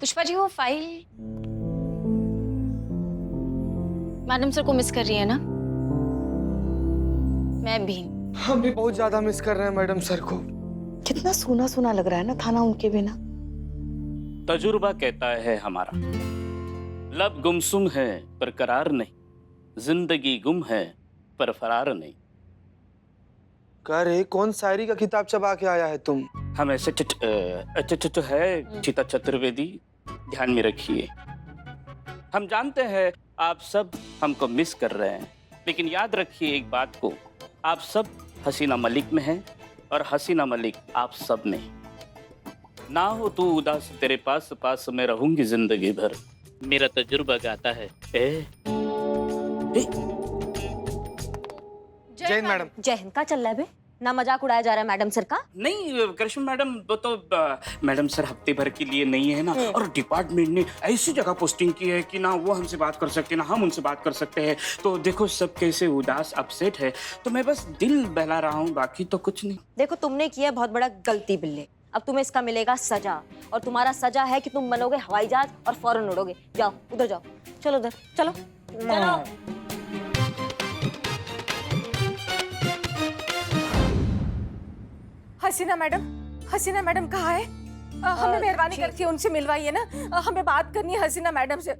पुष्पा जी वो file madam sir को miss कर रही है ना? मैं भी। हम भी बहुत ज्यादा मिस कर रहे हैं मैडम सर को। कितना सूना सूना लग रहा है ना थाना उनके बिना। तजुर्बा कहता है हमारा, लब गुमसुम है पर करार नहीं, जिंदगी गुम है पर फरार नहीं। कह रहे कौन शायरी का किताब चबा के आया है तुम? हम ऐसे तो है चिता चतुर्वेदी, ध्यान में रखिए। हम जानते हैं आप सब हमको मिस कर रहे हैं, लेकिन याद रखिए एक बात को, आप सब हसीना मलिक में हैं और हसीना मलिक आप सब में। ना हो तू उदास, तेरे पास पास मैं रहूंगी जिंदगी भर, मेरा तजुर्बा गाता है। जय मैडम। जय हिंद का चल रहा है बे? ना मजाक उड़ाया जा रहा है मैडम सर का? नहीं करिश्मा मैडम, वो तो मैडम सर हफ्ते भर के लिए नहीं है ना, और डिपार्टमेंट ने ऐसी जगह पोस्टिंग की है कि ना वो हमसे बात कर सकते हैं ना हम उनसे बात कर सकते हैं। तो देखो सब कैसे उदास अपसेट है, तो मैं बस दिल बहला रहा हूँ, बाकी तो कुछ नहीं। देखो तुमने किया बहुत बड़ा गलती बिल्ले, अब तुम्हें इसका मिलेगा सजा, और तुम्हारा सजा है कि तुम बनोगे हवाई जहाज और फौरन उड़ोगे। जाओ उधर जाओ, चलो उधर चलो चलो। हसीना मैडम कहाँ है? हमें मेहरबानी करके उनसे मिलवाइए ना, हमें बात करनी है हसीना मैडम से।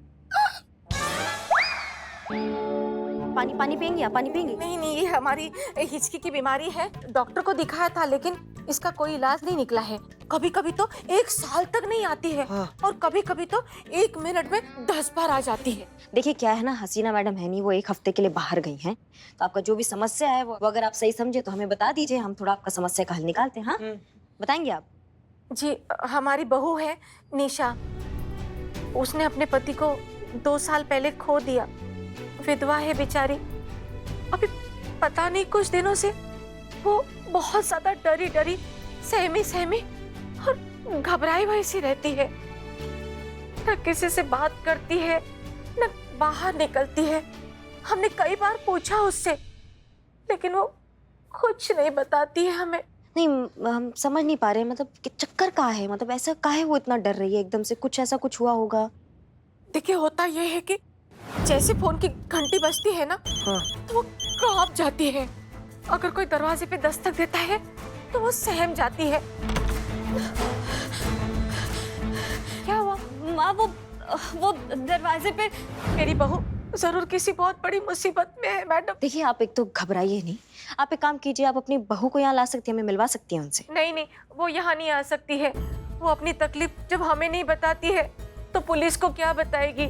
पानी पानी पियेंगी आप? पानी पियेंगी? नहीं नहीं, ये हमारी हिचकी की बीमारी है, डॉक्टर को दिखाया था लेकिन इसका कोई इलाज नहीं निकला है। कभी कभी तो 1 साल तक नहीं आती है, और कभी कभी तो 1 मिनट में 10 बार आ जाती है। देखिए क्या है ना, हसीना मैडम है नहीं, वो 1 हफ्ते के लिए बाहर गई हैं, तो आपका जो भी समस्या है वो अगर आप सही समझे तो हमें बता दीजिए, हम थोड़ा आपका समस्या का हल निकालते हैं। हाँ बताएंगे आप? जी, हमारी बहू है निशा, उसने अपने पति को 2 साल पहले खो दिया, विधवा है बेचारी। अभी पता नहीं कुछ दिनों से वो बहुत ज्यादा डरी डरी, सहमी सहमी और घबराई हुई सी रहती है, न किसी से बात करती है न बाहर निकलती है। हमने कई बार पूछा उससे, लेकिन वो कुछ नहीं बताती है हमें। नहीं हम समझ नहीं पा रहे, मतलब कि चक्कर का है, मतलब ऐसा काहे वो इतना डर रही है एकदम से? कुछ ऐसा कुछ हुआ होगा? देखिए होता ये है कि जैसे फोन की घंटी बजती है ना, तो वो कांप जाती है। अगर कोई दरवाजे पे दस्तक देता है तो वो सहम जाती है। क्या हुआ माँ? वो दरवाजे पे मेरी बहू जरूर किसी बहुत बड़ी मुसीबत में है मैडम। देखिए आप एक तो घबराइए नहीं, आप एक काम कीजिए, आप अपनी बहू को यहाँ ला सकती हैं, हमें मिलवा सकती हैं उनसे। नहीं नहीं, वो यहाँ नहीं आ सकती है। वो अपनी तकलीफ जब हमें नहीं बताती है तो पुलिस को क्या बताएगी।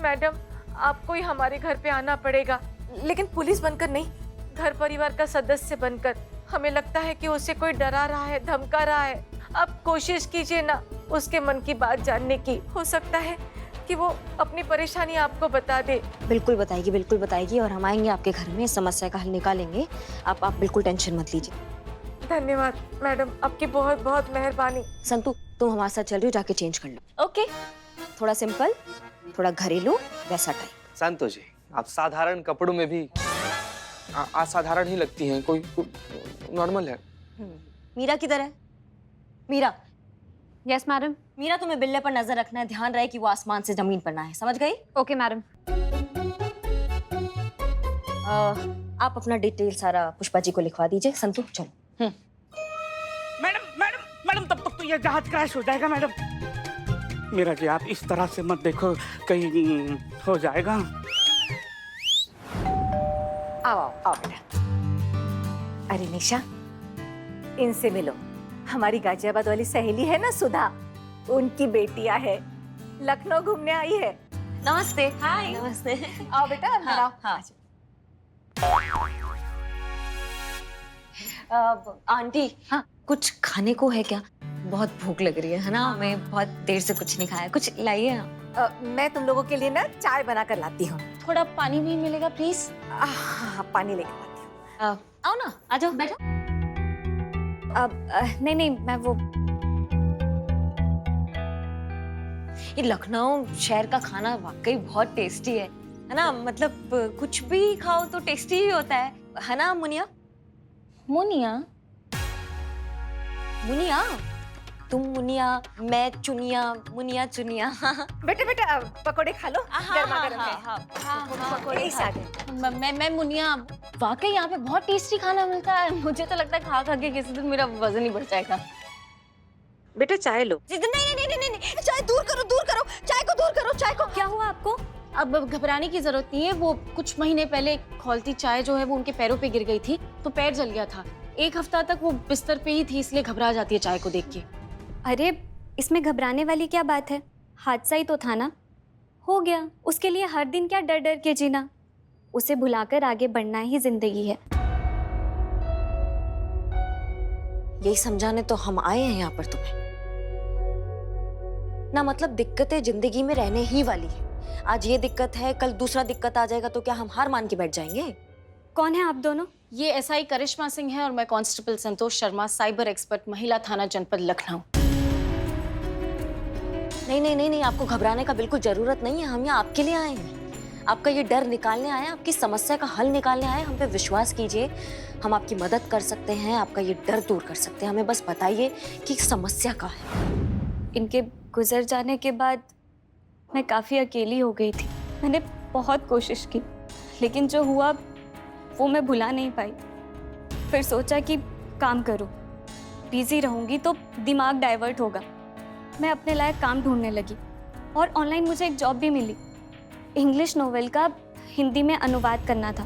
मैडम आपको ही हमारे घर पे आना पड़ेगा, लेकिन पुलिस बनकर नहीं, घर परिवार का सदस्य बनकर। हमें लगता है कि उसे कोई डरा रहा है, धमका रहा है। आप कोशिश कीजिए ना उसके मन की बात जानने की, हो सकता है कि वो अपनी परेशानी आपको बता दे। बिल्कुल बताएगी और हम आएंगे आपके घर में, इस समस्या का हल निकालेंगे। आप बिल्कुल टेंशन मत लीजिए। धन्यवाद मैडम, आपकी बहुत बहुत मेहरबानी। संतू तुम हमारे साथ चल रही हो, जाके चेंज कर लो। ओके, थोड़ा सिंपल, थोड़ा घरेलू वैसा टाइप। संतो जी, आप साधारण कपड़ों में भी असाधारण ही लगती हैं। कोई नॉर्मल है। मीरा किधर है? मीरा। Yes madam. मीरा तुम्हें बिल्ले पर नजर रखना है, ध्यान रहे कि वो आसमान से जमीन पर ना है, समझ गई? Okay madam. आप अपना डिटेल सारा पुष्पा जी को लिखवा दीजिए। संतू चलो। मैडम मैडम मैडम, तब तक तो ये जहाज क्रैश हो जाएगा मैडम। मेरा जी आप इस तरह से मत देखो, कहीं हो जाएगा। आओ आओ आओ बेटा। अरे निशा, इनसे मिलो, हमारी गाजियाबाद वाली सहेली है ना सुधा, उनकी बेटियां है, लखनऊ घूमने आई है। नमस्ते। हाय। नमस्ते। आओ बेटा अंदर आओ। हाँ। आंटी, हाँ कुछ खाने को है क्या? बहुत भूख लग रही है ना, हमें बहुत देर से कुछ नहीं खाया, कुछ लाइए ना। मैं तुम लोगों के लिए ना चाय बना कर लाती हूँ। थोड़ा पानी भी मिलेगा प्लीज? हाँ, पानी लेकर आती हूँ। आओ ना, आ जाओ, बैठो। नहीं मैं वो, ये लखनऊ शहर का खाना वाकई बहुत टेस्टी है ना? मतलब कुछ भी खाओ तो टेस्टी ही होता है ना मुनिया? मुनिया? मुनिया तुम मुनिया, मैं चुनिया, मुनिया चुनिया। बेटा बेटा पकोड़े खा लो, गर्मा गर्म है। पकोड़े खा गए। मैं मुनिया, वाकई यहाँ पे बहुत टेस्टी खाना मिलता है। मुझे तो लगता है खा खा के किसी दिन मेरा वजन ही बढ़ जाएगा। बेटा चाय लो। नहीं नहीं नहीं नहीं नहीं, चाय दूर करो, दूर करो, चाय को दूर करो, चाय को। क्या हुआ आपको? अब घबराने की जरूरत नहीं है। वो कुछ महीने पहले खौलती चाय जो है वो उनके पैरों पे गिर गई थी तो पैर जल गया था। 1 हफ्ता तक वो बिस्तर पे ही थी, इसलिए घबरा जाती है चाय को देख के। अरे इसमें घबराने वाली क्या बात है? हादसा ही तो था ना, हो गया। उसके लिए हर दिन क्या डर डर के जीना? उसे भुलाकर आगे बढ़ना ही जिंदगी है। यही समझाने तो हम आए हैं यहाँ पर तुम्हें ना। मतलब दिक्कतें जिंदगी में रहने ही वाली है। आज ये दिक्कत है, कल दूसरा दिक्कत आ जाएगा तो क्या हम हार मान के बैठ जाएंगे? कौन है आप दोनों? ये एसआई करिश्मा सिंह है और मैं constable Santosh Sharma, cyber expert, महिला थाना जनपद लखनऊ। नहीं नहीं नहीं नहीं, आपको घबराने का बिल्कुल जरूरत नहीं है। हम यहाँ आपके लिए आए हैं, आपका ये डर निकालने आए हैं, आपकी समस्या का हल निकालने आए हैं। हम पे विश्वास कीजिए, हम आपकी मदद कर सकते हैं, आपका ये डर दूर कर सकते हैं। हमें बस बताइए कि समस्या क्या है। इनके गुजर जाने के बाद मैं काफ़ी अकेली हो गई थी। मैंने बहुत कोशिश की, लेकिन जो हुआ वो मैं भुला नहीं पाई। फिर सोचा कि काम करूं, बिजी रहूंगी तो दिमाग डाइवर्ट होगा। मैं अपने लायक काम ढूंढने लगी और ऑनलाइन मुझे एक जॉब भी मिली। इंग्लिश नोवेल का हिंदी में अनुवाद करना था।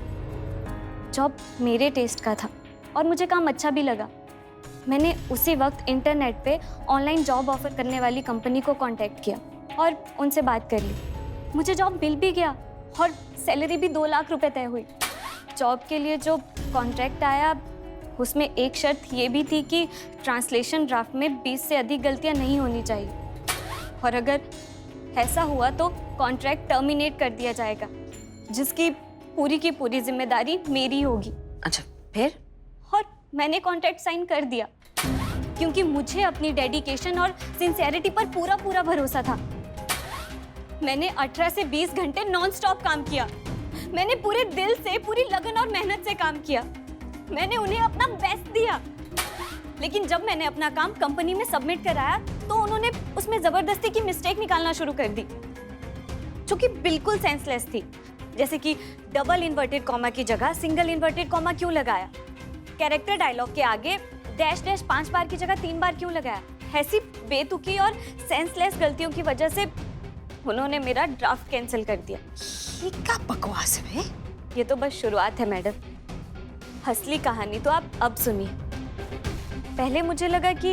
जॉब मेरे टेस्ट का था और मुझे काम अच्छा भी लगा। मैंने उसी वक्त इंटरनेट पे ऑनलाइन जॉब ऑफर करने वाली कंपनी को कांटेक्ट किया और उनसे बात कर ली। मुझे जॉब मिल भी गया और सैलरी भी 2 लाख रुपए तय हुई। जॉब के लिए जो कॉन्ट्रैक्ट आया उसमें एक शर्त ये भी थी कि ट्रांसलेशन ड्राफ्ट में 20 से अधिक गलतियां नहीं होनी चाहिए और अगर ऐसा हुआ तो कॉन्ट्रैक्ट टर्मिनेट कर दिया जाएगा, जिसकी पूरी की पूरी जिम्मेदारी मेरी होगी। अच्छा, फिर? और मैंने कॉन्ट्रैक्ट साइन कर दिया क्योंकि मुझे अपनी डेडिकेशन और सिंसियरिटी पर पूरा पूरा भरोसा था। मैंने 18 से 20 घंटे नॉन स्टॉप काम किया। मैंने पूरे दिल से, पूरी लगन और मेहनत से काम किया। मैंने उन्हें अपना बेस्ट दिया। लेकिन जब मैंने अपना काम कंपनी में सबमिट कराया तो उन्होंने उसमें जबरदस्ती की मिस्टेक निकालना शुरू कर दी, जो कि बिल्कुल सेंसलेस थी। जैसे कि डबल इन्वर्टेड कॉमा की जगह सिंगल इन्वर्टेड कॉमा क्यों लगाया? कैरेक्टर डायलॉग के आगे डैश डैश 5 बार की जगह 3 बार क्यों लगाया? ऐसी बेतुकी और सेंसलेस गलतियों की वजह से उन्होंने मेरा ड्राफ्ट कैंसिल कर दिया। ये क्या बकवास है? ये तो बस शुरुआत है मैडम, असली कहानी तो आप अब सुनिए। पहले मुझे लगा कि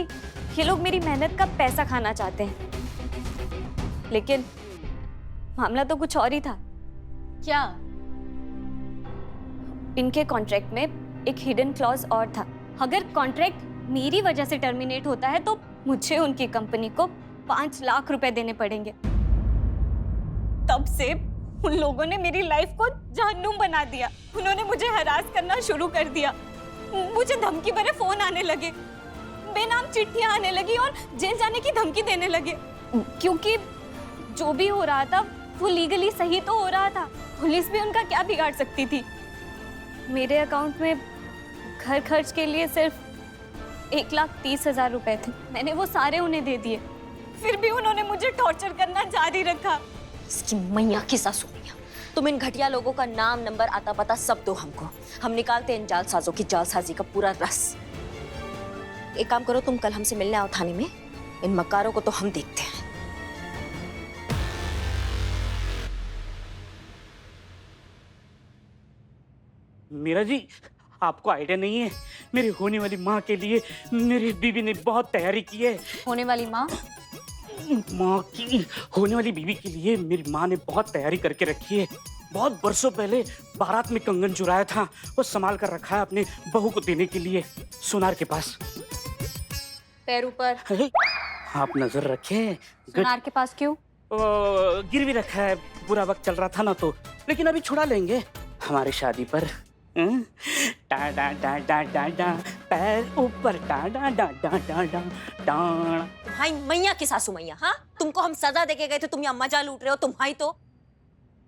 ये लोग मेरी मेहनत का पैसा खाना चाहते हैं, लेकिन मामला तो कुछ और ही था। क्या? इनके कॉन्ट्रैक्ट में एक हिडन क्लॉज और था। अगर कॉन्ट्रैक्ट मेरी वजह से टर्मिनेट होता है तो मुझे उनकी कंपनी को 5 लाख रुपए देने पड़ेंगे। तब से उन लोगों ने मेरी लाइफ को जहन्नुम बना दिया। उन्होंने मुझे हरास करना शुरू कर दिया। मुझे धमकी भरे फोन आने लगे, बेनाम चिट्ठियां आने लगी और जेल जाने की धमकी देने लगे। क्योंकि जो भी हो रहा था वो लीगली सही तो हो रहा था। पुलिस भी उनका क्या बिगाड़ सकती थी? मेरे अकाउंट में घर खर्च के लिए सिर्फ 1,30,000 रुपए थे। मैंने वो सारे उन्हें दे दिए, फिर भी उन्होंने मुझे टॉर्चर करना जारी रखा। इसकी मैया की सासू मैया, तुम इन घटिया लोगों का नाम, नंबर, आता पता सब दो हमको। हम निकालते हैं इन जालसाजों की जालसाजी का पूरा रस। एक काम करो, तुम कल हमसे मिलने आओ थाने में। इन मकारों को तो हम देखते हैं। मीरा जी, आपको आइडिया नहीं है, मेरी होने वाली माँ के लिए मेरी बीवी ने बहुत तैयारी की है। होने वाली माँ? माँ की होने वाली बीवी के लिए मेरी माँ ने बहुत तैयारी करके रखी है। बहुत बरसों पहले बारात में कंगन चुराया था, वो संभाल कर रखा है अपने बहू को देने के लिए सुनार के पास। पैर ऊपर। आप नजर रखें। सुनार के पास क्यों? गिरवी रखा है, बुरा वक्त चल रहा था ना तो, लेकिन अभी छुड़ा लेंगे हमारी शादी पर। डा डा डा डा डा डा, पैर ऊपर, डा डा डा डा डा डा डा। भाई मैया की सासू मैया, हाँ? तुमको हम सजा देके गए थे, तुम यहाँ मजा लूट रहे हो। तुम्हारी तो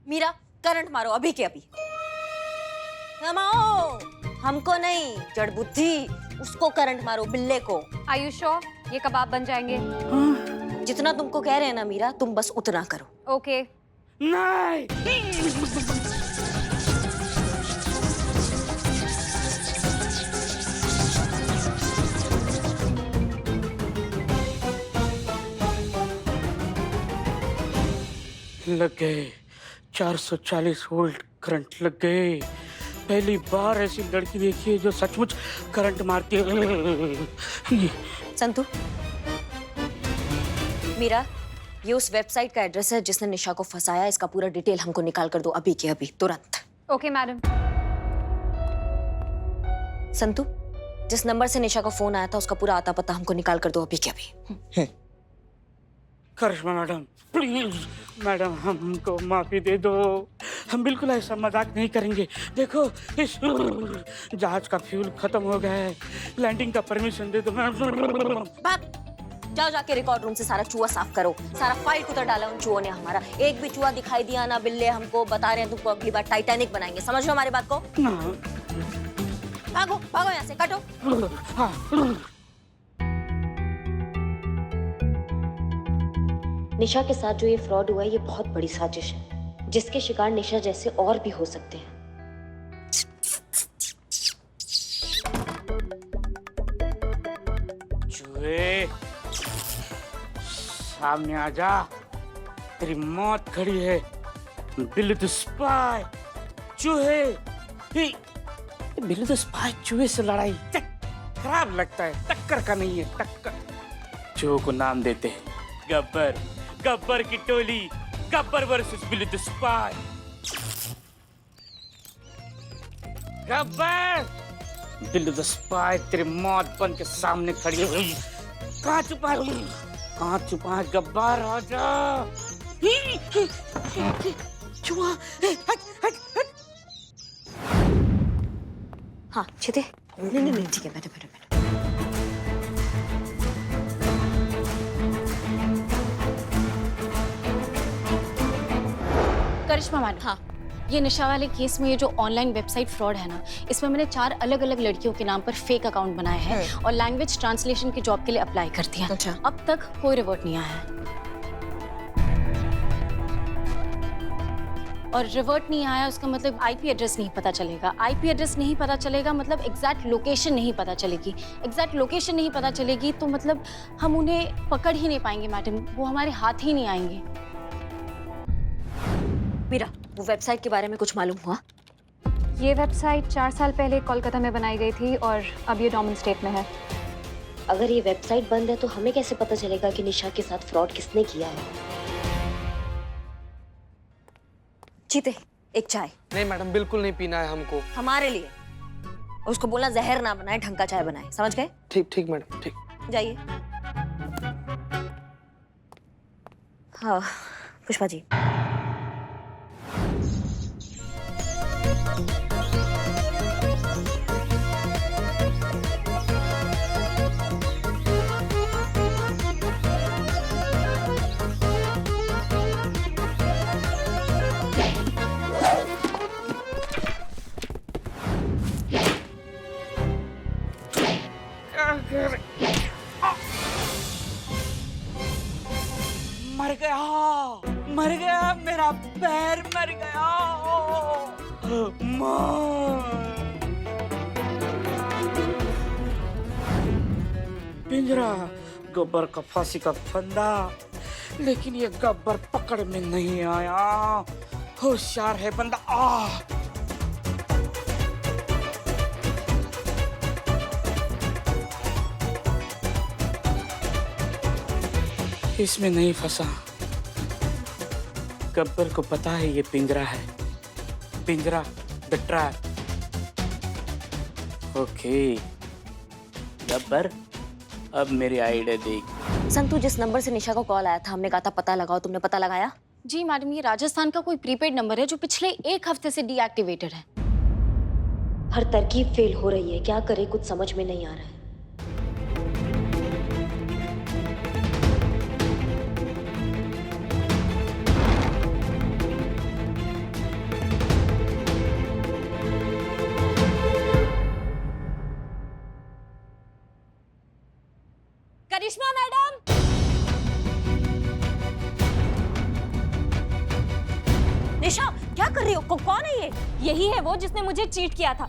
मीरा, करंट मारो अभी के अभी। रमाओ, हमको नहीं, जड़ बुद्धि उसको करंट मारो, बिल्ले को। Are you sure? ये कबाब बन जाएंगे। हाँ? जितना तुमको कह रहे हैं ना मीरा, तुम बस उतना करो। ओके। नहीं। लग गए 440 वोल्ट करंट लग गए। पहली बार ऐसी लड़की देखी है जो सचमुच करंट मारती है। संतु, मीरा, ये उस वेबसाइट का एड्रेस है जिसने निशा को फंसाया। इसका पूरा डिटेल हमको निकाल कर दो अभी के अभी, तुरंत। Okay madam. संतु, जिस नंबर से निशा का फोन आया था उसका पूरा आता पता हमको निकाल कर दो अभी के अभी। करिश्मा मैडम, प्लीज मैडम, हमको माफी दे दो। हम बिल्कुल ऐसा मजाक नहीं करेंगे। देखो, इस जहाज का फ्यूल खत्म हो गया है। लैंडिंग का परमिशन दे दो। भाग, जाओ जाके रिकॉर्ड रूम से सारा चूहा साफ करो। सारा फाइल कुतर डाला उन चूहों ने हमारा। एक भी चूहा दिखाई दिया ना बिल्ले हमको बता रहे हैं तुमको अगली बार टाइटैनिक बनाएंगे। समझ लो हमारी बात को। भागो भागो यहाँ से, काटो। निशा के साथ जो ये फ्रॉड हुआ है ये बहुत बड़ी साजिश है, जिसके शिकार निशा जैसे और भी हो सकते हैं। चूहे, सामने आ जा। तेरी मौत खड़ी है। बिल्ली द स्पाई। चूहे, बिल्ली द स्पाई चूहे से लड़ाई खराब लगता है। टक्कर का नहीं है, टक्कर। चूहों को नाम देते हैं गब्बर। गब्बर की टोली, गब्बर वर्सेस बिल्ली द स्पाई। गब्बर, बिल्ली द स्पाई तेरी मौत बन के सामने खड़ी हुई। कहाँ छुपा है? कहाँ छुपा है गब्बर? आजा। चूहा, हट। हाँ चिते, नहीं ठीक है, बैठो। करिश्मा मैडम, हाँ, ये निशा वाले केस में ये जो ऑनलाइन वेबसाइट फ्रॉड है ना, इसमें मैंने 4 अलग-अलग लड़कियों के नाम पर फेक अकाउंट बनाए हैं और लैंग्वेज ट्रांसलेशन की जॉब के लिए अप्लाई कर दिया। अच्छा। अब तक कोई रिवर्ट नहीं आया है। और रिवर्ट नहीं आया उसका मतलब आईपी एड्रेस नहीं पता चलेगा। आईपी एड्रेस नहीं पता चलेगा मतलब एग्जैक्ट लोकेशन नहीं पता चलेगी। एग्जैक्ट लोकेशन नहीं पता चलेगी तो मतलब हम उन्हें पकड़ ही नहीं पाएंगे मैडम, वो हमारे हाथ ही नहीं आएंगे। मीरा, वो वेबसाइट के बारे में कुछ मालूम हुआ? ये वेबसाइट 4 साल पहले कोलकाता में बनाई गई थी और अब ये डोमेन स्टेट में है। अगर ये वेबसाइट बंद है तो हमें कैसे पता चलेगा कि निशा के साथ फ्रॉड किसने किया है? चीते, एक चाय। नहीं मैडम, बिल्कुल नहीं पीना है हमको। हमारे लिए। उसको बोलना जहर ना बनाए, ढंग का चाय बनाए। समझ गए? ठीक मैडम, ठीक। जाइए। हाँ पुष्पा जी। मर गया मेरा पैर, मर गया। पिंजरा, गब्बर का फांसी का फंदा, लेकिन ये गब्बर पकड़ में नहीं आया। होशियार है बंदा। इसमें नहीं फंसा। गब्बर को पता है ये पिंजरा है। पिंजरा, द ट्रैप। ओके गब्बर, अब मेरी आइडिया देख। संतु, जिस नंबर से निशा को कॉल आया था हमने कहा था पता लगाओ, तुमने पता लगाया? जी मैडम, ये राजस्थान का कोई प्रीपेड नंबर है जो पिछले 1 हफ्ते से डीएक्टिवेटेड है। हर तरकीब फेल हो रही है, क्या करे कुछ समझ में नहीं आ रहा है। करिश्मा मैडम! निशा, क्या कर रही हो? कौन है ये? यही है वो जिसने मुझे चीट किया था।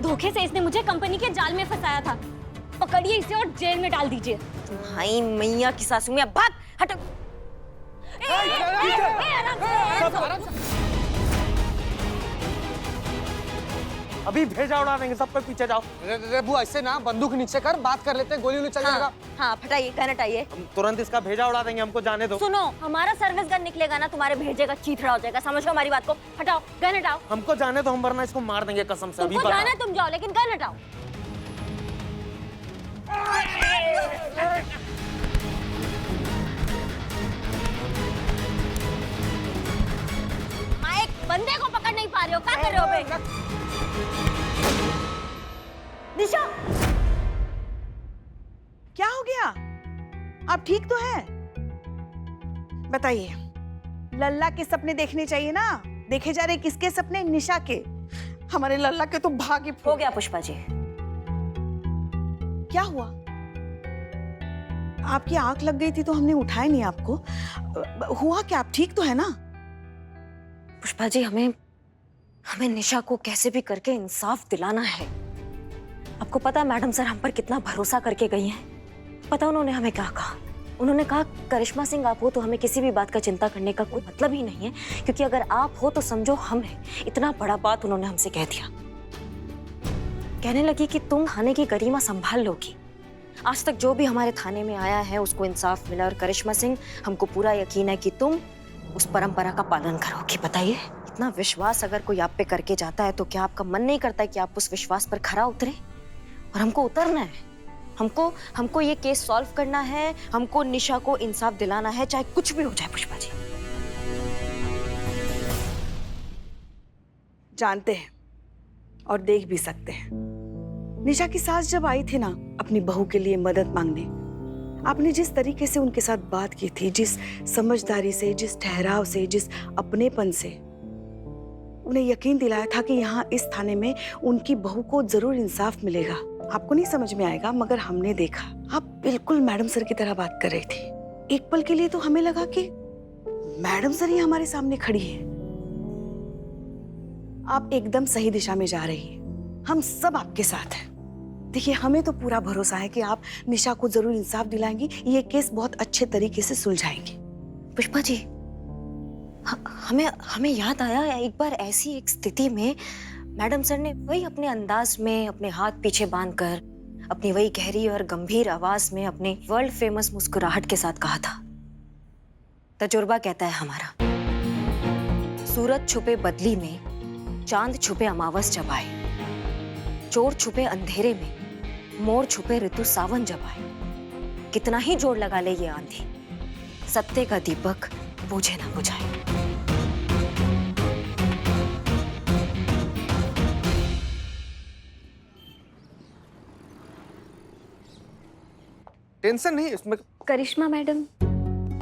धोखे से इसने मुझे कंपनी के जाल में फंसाया था। पकड़िए इसे और जेल में डाल दीजिए। तुम्हारी मैया की सासू में भाग, हटो। आराम से। अभी भेजा उड़ा देंगे, सब पे पीछे जाओ। रे बुआ, ऐसे ना बंदूक नीचे कर, बात कर लेते हैं, गोली चल जाएगा। हाँ, फटाइए, गन हटाइए। हम तुरंत इसका भेजा उड़ा देंगे, हमको जाने दो। सुनो, हमारा सर्विस गन निकलेगा ना, तुम्हारे भेजे का चीथड़ा हो जाएगा। समझ लो हमारी बात को। हटाओ, गन हटाओ। हमको जाने दो, हम वरना इसको मार देंगे कसम से। अभी तुमको बताओ। जाना है तुम जाओ, लेकिन गन हटाओ। एक बंदे को पकड़ नहीं पा रहे हो, क्या कर रहे हो बे? निशा, क्या हो गया? आप ठीक तो हैं? बताइए, लल्ला के सपने देखने चाहिए ना? देखे जा रहे किसके सपने? निशा के। हमारे लल्ला के तो भाग्य हो गया पुष्पा जी। क्या हुआ? आपकी आंख लग गई थी तो हमने उठाया नहीं आपको। हुआ क्या? आप ठीक तो है ना? पुष्पा जी, हमें निशा को कैसे भी करके इंसाफ दिलाना है। आपको पता है मैडम सर हम पर कितना भरोसा करके गई हैं? पता उन्होंने हमें क्या कहा? उन्होंने कहा करिश्मा सिंह आप हो तो हमें किसी भी बात का चिंता करने का कोई मतलब ही नहीं है, क्योंकि अगर आप हो तो समझो हम हैं। इतना बड़ा बात उन्होंने हमसे कह दिया। कहने लगी कि तुम थाने की गरिमा संभाल लोगी। आज तक जो भी हमारे थाने में आया है उसको इंसाफ मिला, और करिश्मा सिंह हमको पूरा यकीन है कि तुम उस परंपरा का पालन करोगी। बताइए, इतना विश्वास अगर कोई आप पे करके जाता है तो क्या आपका मन नहीं करता है कि आप उस विश्वास पर खरा उतरे? और हमको उतरना है। हमको ये केस सॉल्व करना है, हमको निशा को इंसाफ दिलाना है, चाहे कुछ भी हो जाए। पुष्पा जी जानते हैं और देख भी सकते हैं। निशा की सास जब आई थी ना अपनी बहू के लिए मदद मांगने, आपने जिस तरीके से उनके साथ बात की थी, जिस समझदारी से, जिस ठहराव से, जिस अपनेपन से उन्हें यकीन दिलाया था कि यहाँ इस थाने में उनकी बहू को जरूर इंसाफ मिलेगा। आपको नहीं समझ में आएगा, मगर हमने देखा आप बिल्कुल मैडम सर की तरह बात कर रही थी। एक पल के लिए तो हमें लगा कि मैडम सर ही हमारे सामने खड़ी है। आप एकदम सही दिशा में जा रही हैं। हम सब आपके साथ हैं। देखिए, हमें तो पूरा भरोसा है कि आप निशा को जरूर इंसाफ दिलाएंगी, ये केस बहुत अच्छे तरीके से सुलझाएंगी। पुष्पा जी, हमें याद आया एक बार ऐसी एक स्थिति में मैडम सर ने वही अपने अंदाज में अपने हाथ पीछे बांधकर अपनी वही गहरी और गंभीर आवाज में अपने वर्ल्ड फेमस मुस्कुराहट के साथ कहा था, तजुर्बा कहता है हमारा, सूरज छुपे बदली में, चांद छुपे अमावस जब आए, चोर छुपे अंधेरे में, मोर छुपे ऋतु सावन जब आए। कितना ही जोर लगा ले ये आंधी, सत्य का दीपक बुझे ना बुझाए। टेंशन नहीं इसमें। करिश्मा मैडम।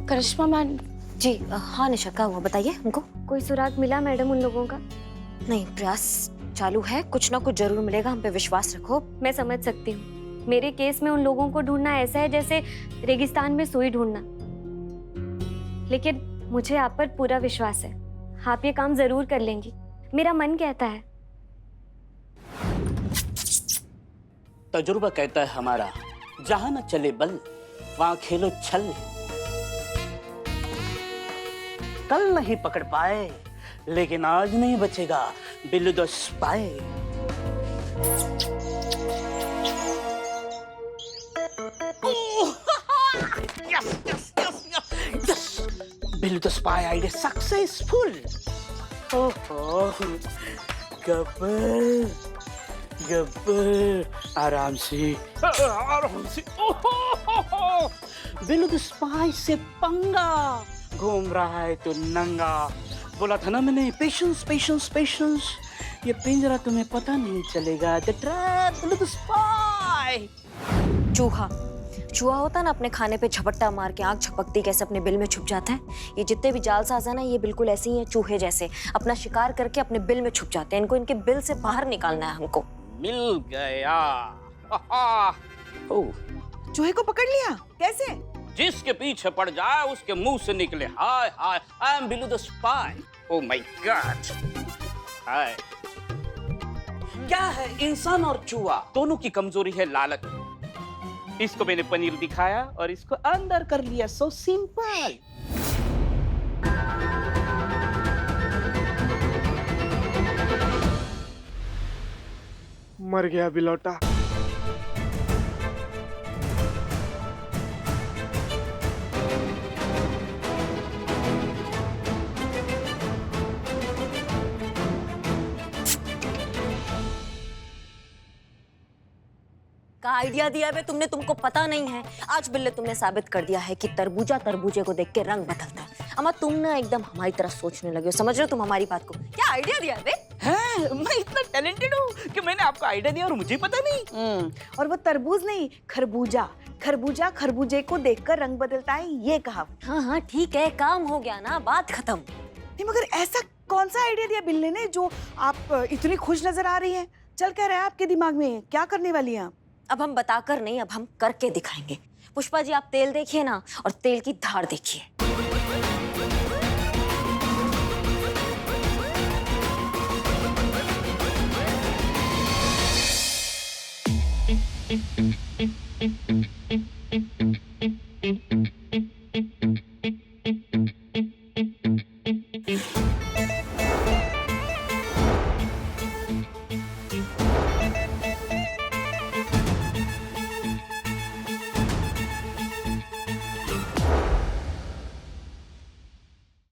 करिश्मा मैम जी हाँ निशा, क्या हुआ बताइए हमको। कोई सुराग मिला मैडम उन लोगों का? नहीं, प्रयास चालू है, कुछ ना कुछ जरूर मिलेगा, हम पे विश्वास रखो। मैं समझ सकती हूँ, मेरे केस में उन लोगों को ढूंढना ऐसा है जैसे रेगिस्तान में सुई ढूंढना, लेकिन मुझे आप पर पूरा विश्वास है। आप ये काम जरूर कर लेंगी, मेरा मन कहता है। तजुर्बा कहता है हमारा, जहां न चले बल वहां खेलो छल। कल नहीं पकड़ पाए लेकिन आज नहीं बचेगा Billu the spy. Billu the spy idea successful. Gabbar Gabbar आराम से आराम से। बिल्लू द स्पाई से पंगा, घूम रहा है तो नंगा। बोला था ना मैंने, पेशेंस पेशेंस पेशेंस, ये पिंजरा तुम्हें पता नहीं चलेगा। The trap, Billu the spy. चूहा होता है ना, अपने खाने पे झपट्टा मार के आंख झपकती कैसे अपने बिल में छुप जाता है, ये जितने भी जालसाज है ना, ये बिल्कुल ऐसे ही है, चूहे जैसे अपना शिकार करके अपने बिल में छुप जाते हैं। इनको इनके बिल से बाहर निकालना है हमको। मिल गया। ओह, चूहे को पकड़ लिया? कैसे? जिसके पीछे पड़ जाए उसके मुंह से निकले hi hi, I am Billu the spy. Oh my God. Hi, क्या है, इंसान और चूहा दोनों की कमजोरी है लालच। इसको मैंने पनीर दिखाया और इसको अंदर कर लिया। So simple. मर गया बिलौटा। का आइडिया दिया है तुमने, तुमको पता नहीं है। आज बिल्ले तुमने साबित कर दिया है कि तरबूजा तरबूजे को देख के रंग बदलता है। अम्मा तुम ना एकदम हमारी तरह सोचने लगे हो, समझ रहे हो तुम हमारी बात को? क्या आइडिया दिया है? है, मैं इतना टैलेंटेड हूँ कि मैंने आपको आइडिया दिया और मुझे पता नहीं। और वो तरबूज नहीं, खरबूजा। खरबूजा खरबूजे को देखकर रंग बदलता है, ये कहा। हाँ हाँ ठीक है, काम हो गया ना, बात खत्म। नहीं मगर ऐसा कौन सा आइडिया दिया बिल्ले ने जो आप इतनी खुश नजर आ रही हैं? चल क्या रहा है आपके दिमाग में? क्या करने वाली हैं आप? अब हम बताकर नहीं, अब हम करके दिखाएंगे। पुष्पा जी आप तेल देखिए ना, और तेल की धार देखिए।